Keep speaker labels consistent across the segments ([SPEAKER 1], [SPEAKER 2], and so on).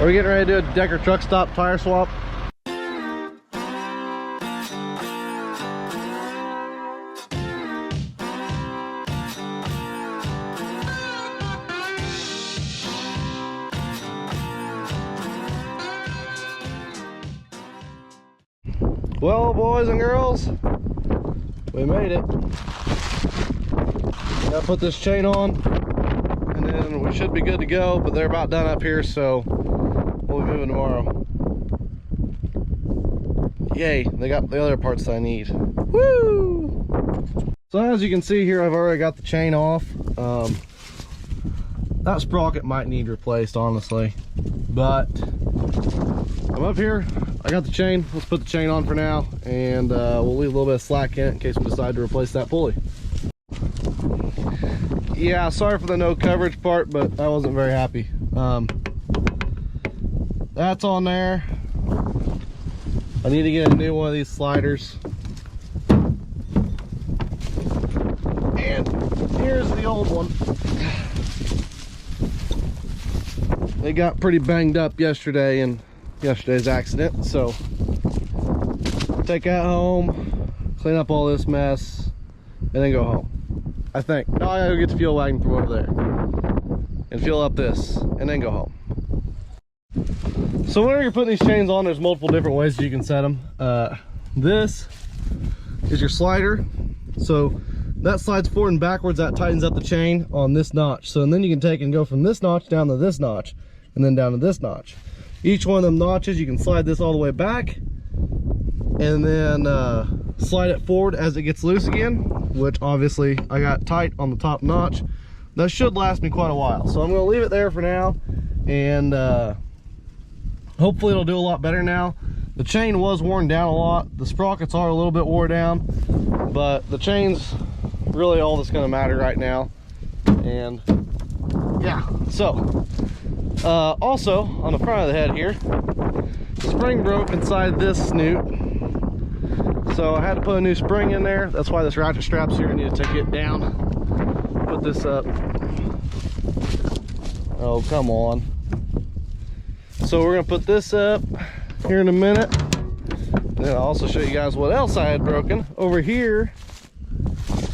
[SPEAKER 1] Are we getting ready to do a Decker truck stop tire swap? Well, boys and girls, we made it. Gotta put this chain on, and then we should be good to go, but they're about done up here, so we'll be moving tomorrow. Yay, they got the other parts that I need. Woo! So as you can see here, I've already got the chain off. That sprocket might need replaced, honestly, but I'm up here. I got the chain. Let's put the chain on for now, and we'll leave a little bit of slack in it in case we decide to replace that pulley. Yeah, sorry for the no coverage part, but I wasn't very happy. That's on there. I need to get a new one of these sliders. And here's the old one. They got pretty banged up yesterday in yesterday's accident, so take that home, clean up all this mess, and then go home. I think. No, I gotta go get the fuel wagon from over there and fuel up this, and then go home. So whenever you're putting these chains on, there's multiple different ways that you can set them. This is your slider. So that slides forward and backwards. That tightens up the chain on this notch. So and then you can take and go from this notch down to this notch, and then down to this notch. Each one of them notches, you can slide this all the way back, and then slide it forward as it gets loose again, which obviously I got tight on the top notch. That should last me quite a while, so I'm going to leave it there for now, and hopefully it'll do a lot better now. The chain was worn down a lot. The sprockets are a little bit wore down, but the chain's really all that's going to matter right now. And yeah, so also on the front of the head here, the spring broke inside this snoot, so I had to put a new spring in there. That's why this ratchet strap's here. I need to take it down, put this up. Oh, come on. So we're gonna put this up here in a minute, and then I'll also show you guys what else I had broken. Over here,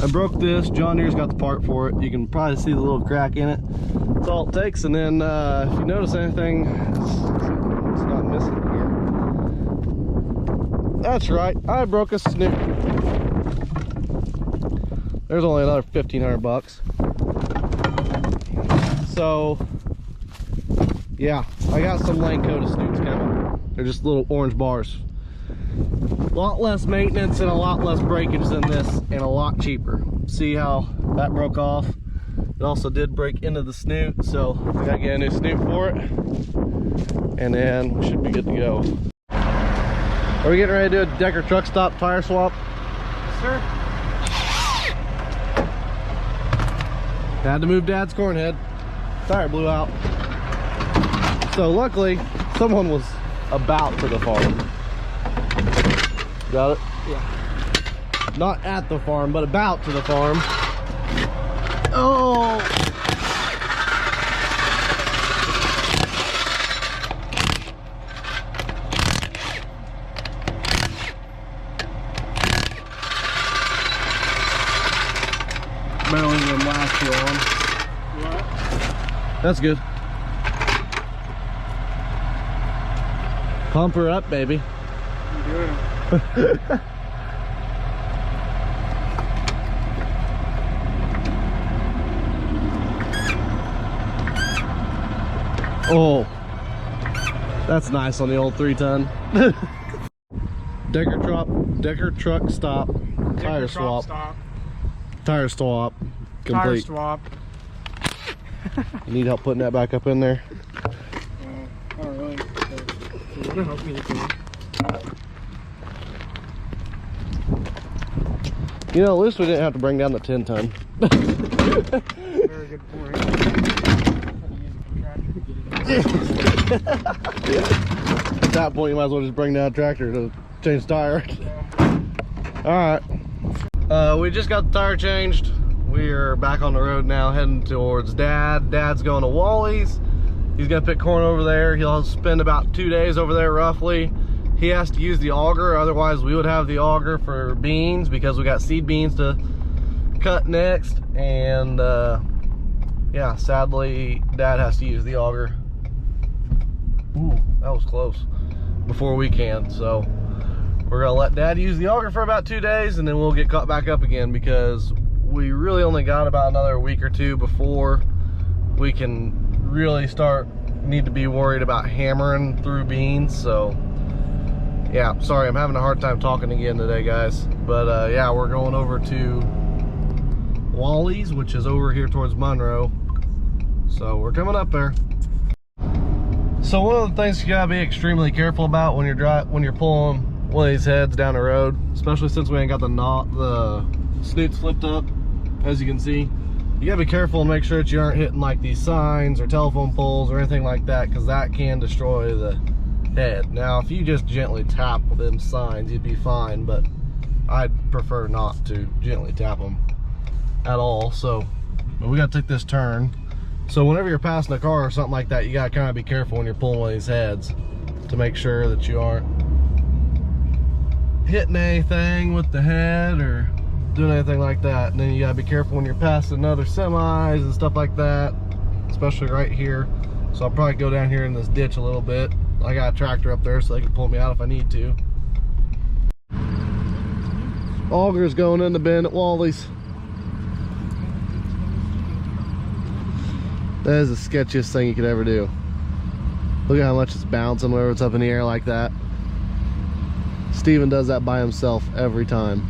[SPEAKER 1] I broke this. John Deere's got the part for it. You can probably see the little crack in it. That's all it takes. And then if you notice anything, it's not missing here. That's right, I broke a snoot. There's only another 1,500 bucks. So yeah, I got some Lane Coda snoots coming. They're just little orange bars. A lot less maintenance and a lot less breakage than this, and a lot cheaper. See how that broke off? It also did break into the snoot, so I gotta get a new snoot for it, and then we should be good to go. Are we getting ready to do a Decker truck stop tire swap?
[SPEAKER 2] Yes, sir.
[SPEAKER 1] Had to move Dad's corn head. Tire blew out. So luckily, someone was about to the farm. Got it?
[SPEAKER 2] Yeah.
[SPEAKER 1] Not at the farm, but about to the farm. Oh! Barely even last too long.
[SPEAKER 2] What?
[SPEAKER 1] That's good. Pump her up, baby.
[SPEAKER 2] I'm doing it.
[SPEAKER 1] Oh, that's nice on the old 3-ton. Decker truck stop, tire swap. Tire swap complete.
[SPEAKER 2] Tire swap.
[SPEAKER 1] You need help putting that back up in there?
[SPEAKER 2] Not really. You want to help me with that?
[SPEAKER 1] You know, at least we didn't have to bring down the 10-ton.
[SPEAKER 2] Very good point.
[SPEAKER 1] At that point, you might as well just bring down a tractor to change the tire.
[SPEAKER 2] Yeah.
[SPEAKER 1] All right. We just got the tire changed. We are back on the road now, heading towards Dad. Dad's going to Wally's, He's gonna pick corn over there. He'll spend about 2 days over there roughly. He has to use the auger, otherwise we would have the auger for beans because we got seed beans to cut next. And yeah, sadly Dad has to use the auger. Ooh, that was close. Before we can, so we're gonna let Dad use the auger for about 2 days, and then we'll get caught back up again because we really only got about another week or two before we can really need to be worried about hammering through beans. So yeah, sorry, I'm having a hard time talking again today, guys. But yeah, we're going over to Wally's, which is over here towards Monroe. So we're coming up there. So one of the things you gotta be extremely careful about when you're pulling one of these heads down the road, especially since we ain't got the snoots flipped up, as you can see. You gotta be careful and make sure that you aren't hitting like these signs or telephone poles or anything like that, because that can destroy the head. Now, if you just gently tap them signs, you'd be fine, but I'd prefer not to gently tap them at all. So, but we gotta take this turn. So whenever you're passing a car or something like that, you gotta kind of be careful when you're pulling one of these heads to make sure that you aren't hitting anything with the head or doing anything like that. And then you gotta be careful when you're passing other semis and stuff like that, especially right here. So I'll probably go down here in this ditch a little bit. I got a tractor up there so they can pull me out if I need to. Auger's going in the bin at Wally's. That is the sketchiest thing you could ever do. Look at how much it's bouncing whenever it's up in the air like that. Steven does that by himself every time.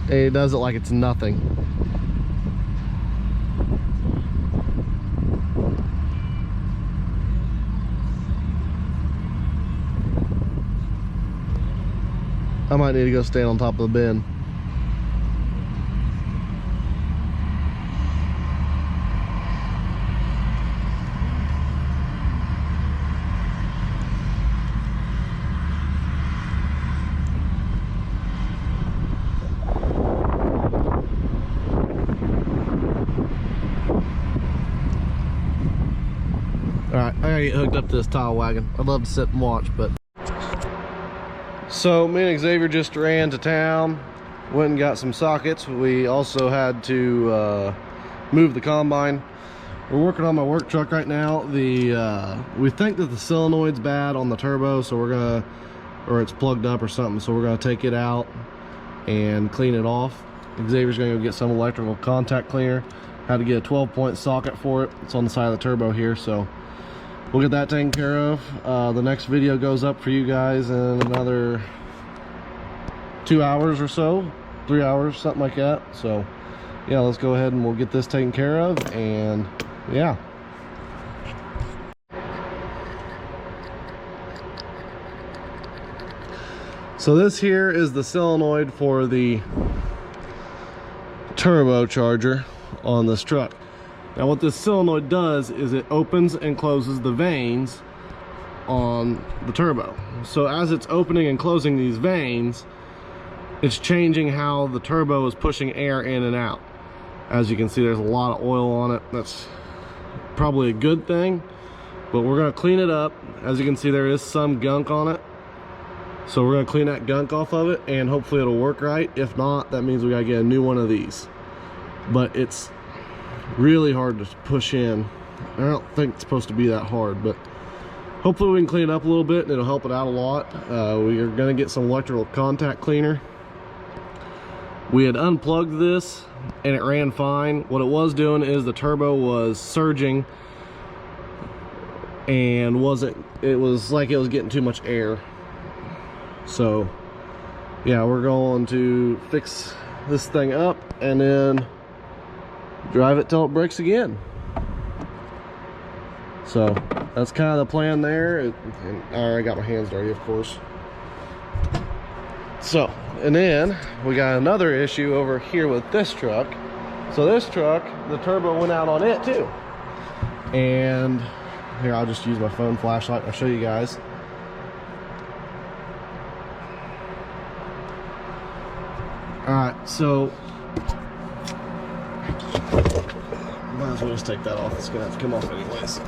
[SPEAKER 1] And he does it like it's nothing. I might need to go stand on top of the bin. Alright, I gotta get hooked up to this tile wagon. I'd love to sit and watch, but... So, me and Xavier just ran to town, went and got some sockets. We also had to move the combine. We're working on my work truck right now. We think that the solenoid's bad on the turbo, so we're gonna, or it's plugged up or something, so we're gonna take it out and clean it off. Xavier's gonna go get some electrical contact cleaner. Had to get a 12-point socket for it. It's on the side of the turbo here, so we'll get that taken care of. The next video goes up for you guys in another 2 hours or so, 3 hours, something like that. So yeah, let's go ahead and we'll get this taken care of, and yeah. So this here is the solenoid for the turbocharger on this truck. Now what this solenoid does is it opens and closes the vanes on the turbo. So as it's opening and closing these vanes, it's changing how the turbo is pushing air in and out. As you can see, there's a lot of oil on it. That's probably a good thing, but we're gonna clean it up. As you can see, there is some gunk on it. So we're gonna clean that gunk off of it, and hopefully it'll work right. If not, that means we gotta get a new one of these. But it's really hard to push in. I don't think it's supposed to be that hard, but hopefully we can clean it up a little bit and it'll help it out a lot. We are gonna get some electrical contact cleaner. We had unplugged this and it ran fine. What it was doing is the turbo was surging and it was like it was getting too much air. So yeah, we're going to fix this thing up and then drive it till it breaks again. So that's kind of the plan there. And I already got my hands dirty, of course. So, and then we got another issue over here with this truck. So this truck, the turbo went out on it too. And here, I'll just use my phone flashlight. I'll show you guys. All right, so might as as well just take that off. It's gonna have to come off anyways.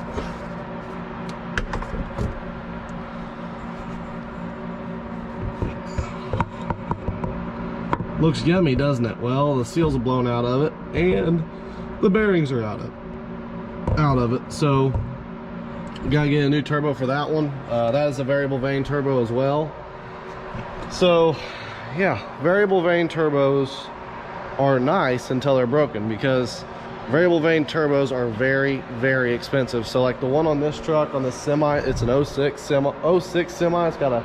[SPEAKER 1] Looks yummy, doesn't it? Well, the seals are blown out of it and the bearings are out of it. So we gotta get a new turbo for that one. That is a variable vane turbo as well. So yeah, variable vane turbos are nice until they're broken, because variable vane turbos are very, very expensive. So like the one on this truck, on this semi, it's an 06 semi. It's got a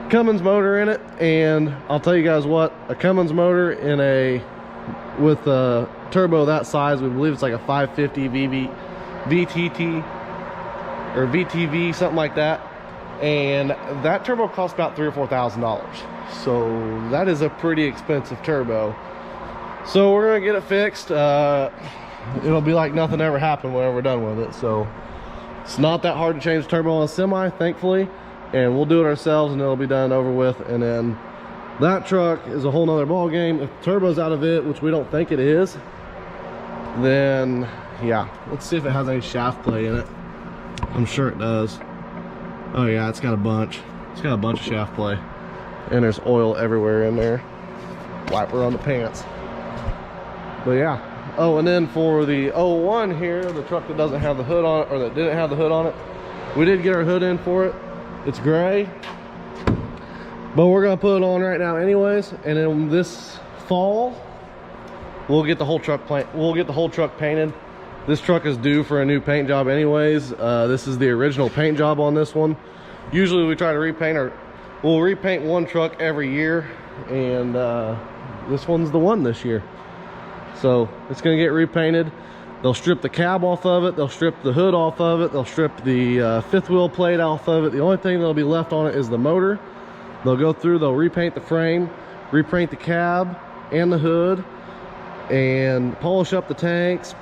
[SPEAKER 1] Cummins motor in it, and I'll tell you guys what, a Cummins motor with a turbo that size, we believe it's like a 550 VTT or VTV, something like that, and that turbo costs about $3,000 or $4,000. So that is a pretty expensive turbo. So we're gonna get it fixed. It'll be like nothing ever happened whenever we're done with it. So it's not that hard to change the turbo on a semi, thankfully, and we'll do it ourselves and it'll be done, over with. And then that truck is a whole nother ball game. If the turbo's out of it, which we don't think it is, then yeah, let's see if it has any shaft play in it. I'm sure it does. Oh yeah, it's got a bunch. It's got a bunch of shaft play, and there's oil everywhere in there. Wiper on the pants. But yeah. Oh, and then for the 01 here, the truck that doesn't have the hood on it, or that didn't have the hood on it, we did get our hood in for it. It's gray, but we're gonna put it on right now anyways. And then this fall, we'll get the whole truck painted. This truck is due for a new paint job anyways. This is the original paint job on this one. Usually we try to repaint, we'll repaint one truck every year, and this one's the one this year. So it's gonna get repainted. They'll strip the cab off of it, they'll strip the hood off of it, they'll strip the fifth wheel plate off of it. The only thing that'll be left on it is the motor. They'll go through, they'll repaint the frame, repaint the cab and the hood, and polish up the tanks,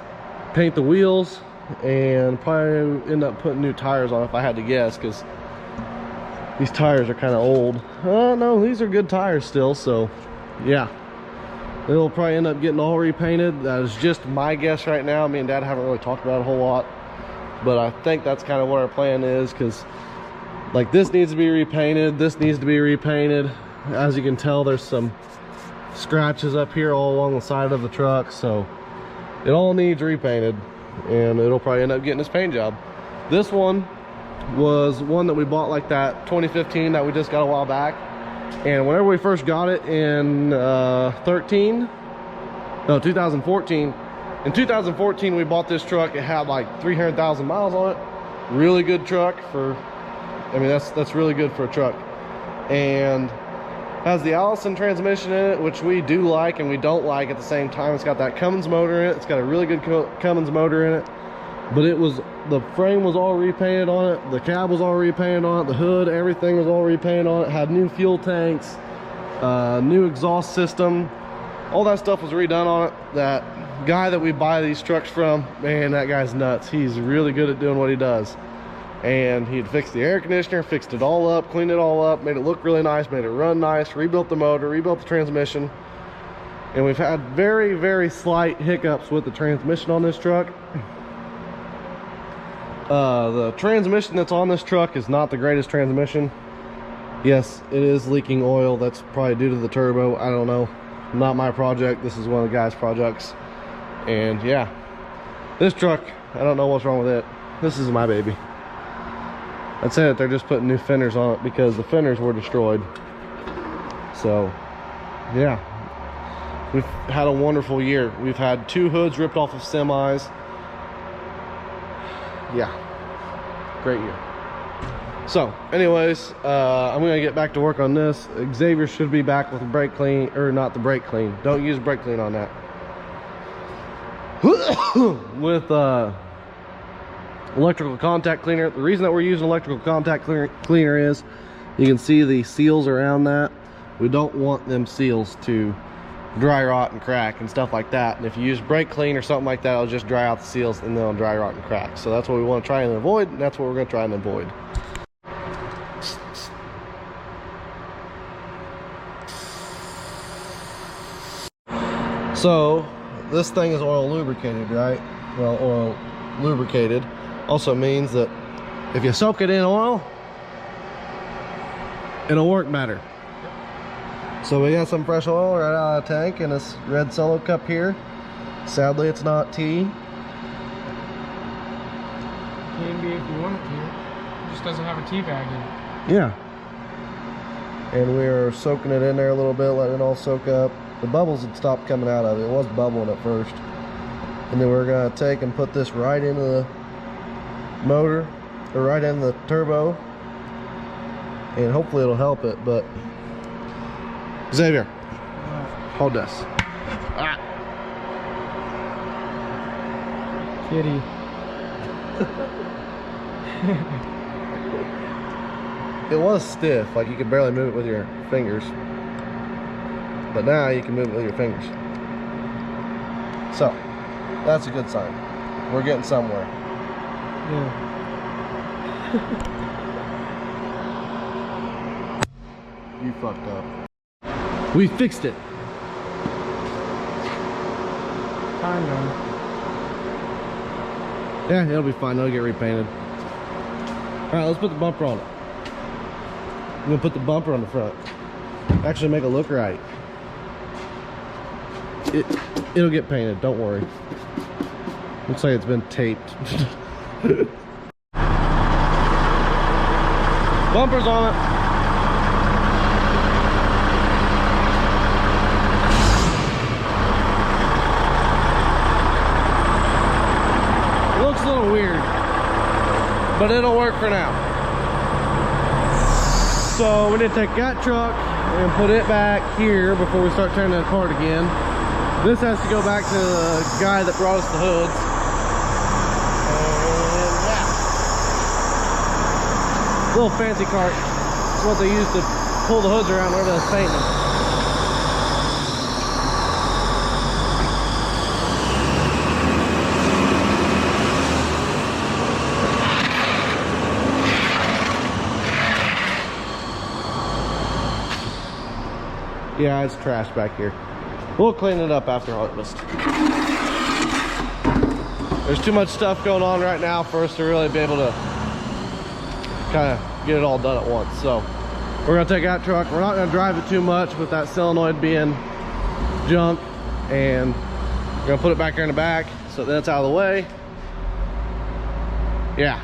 [SPEAKER 1] paint the wheels, and probably end up putting new tires on if I had to guess, because these tires are kind of old. Oh no, these are good tires still. So yeah, it'll probably end up getting all repainted. That is just my guess right now. Me and Dad haven't really talked about it a whole lot, but I think that's kind of what our plan is, because like this needs to be repainted, this needs to be repainted. As you can tell, there's some scratches up here all along the side of the truck, so it all needs repainted, and it'll probably end up getting this paint job. This one was one that we bought like that 2015 that we just got a while back, and whenever we first got it in 2014, in 2014 we bought this truck. It had like 300,000 miles on it. Really good truck for, I mean, that's really good for a truck, and has the Allison transmission in it, which we do like and we don't like at the same time. It's got that Cummins motor in it. It's got a really good Cummins motor in it, but the frame was all repainted on it, the cab was all repainted on it, the hood, everything was all repainted on it. Had new fuel tanks, new exhaust system, all that stuff was redone on it. That guy that we buy these trucks from, man, that guy's nuts. He's really good at doing what he does. And he'd fixed the air conditioner, fixed it all up, cleaned it all up, made it look really nice, made it run nice, rebuilt the motor, rebuilt the transmission. And we've had very, very slight hiccups with the transmission on this truck. The transmission that's on this truck is not the greatest transmission. Yes, it is leaking oil. That's probably due to the turbo. I don't know. Not my project. This is one of the guys' projects. And yeah, this truck, I don't know what's wrong with it. This is my baby. I'd say that they're just putting new fenders on it because the fenders were destroyed. So yeah, we've had a wonderful year. We've had 2 hoods ripped off of semis. Yeah, great year. So anyways, I'm gonna get back to work on this. Xavier should be back with the brake clean, or not the brake clean, don't use brake clean on that. With electrical contact cleaner. The reason that we're using electrical contact cleaner is you can see the seals around that. We don't want them seals to dry rot and crack and stuff like that. And if you use brake clean or something like that, it'll just dry out the seals and they'll dry rot and crack. So that's what we want to try and avoid, and that's what we're going to try and avoid. So this thing is oil lubricated, right? well, oil lubricated, also means that if you soak it in oil, it'll work better. So we got some fresh oil right out of the tank in this red Solo cup here. Sadly, it's not tea.
[SPEAKER 2] Can be if you want it to. It just doesn't have a tea bag in it.
[SPEAKER 1] Yeah. And we are soaking it in there a little bit, letting it all soak up. The bubbles had stopped coming out of it. It was bubbling at first. And then we're gonna take and put this right into the motor, or right in the turbo. And hopefully it'll help it, but Xavier, hold this. Ah.
[SPEAKER 2] Kitty.
[SPEAKER 1] It was stiff, like you could barely move it with your fingers. But now you can move it with your fingers. So, that's a good sign. We're getting somewhere.
[SPEAKER 2] Yeah.
[SPEAKER 1] You fucked up. We fixed it.
[SPEAKER 2] Kinda.
[SPEAKER 1] Yeah, it'll be fine. It'll get repainted. Alright, let's put the bumper on it. I'm gonna put the bumper on the front. Actually make it look right. It'll get painted, don't worry. Looks like it's been taped. Bumper's on it. Looks a little weird, but it'll work for now. So we need to take that truck and put it back here before we start tearing it apart again. This has to go back to the guy that brought us the hoods. And yeah. Little fancy cart. It's what they use to pull the hoods around whenever they're painting them. Yeah, it's trash back here. We'll clean it up after harvest. There's too much stuff going on right now for us to really be able to kind of get it all done at once. So we're gonna take that truck. We're not gonna drive it too much with that solenoid being junk, and we're gonna put it back here in the back so that's out of the way. Yeah.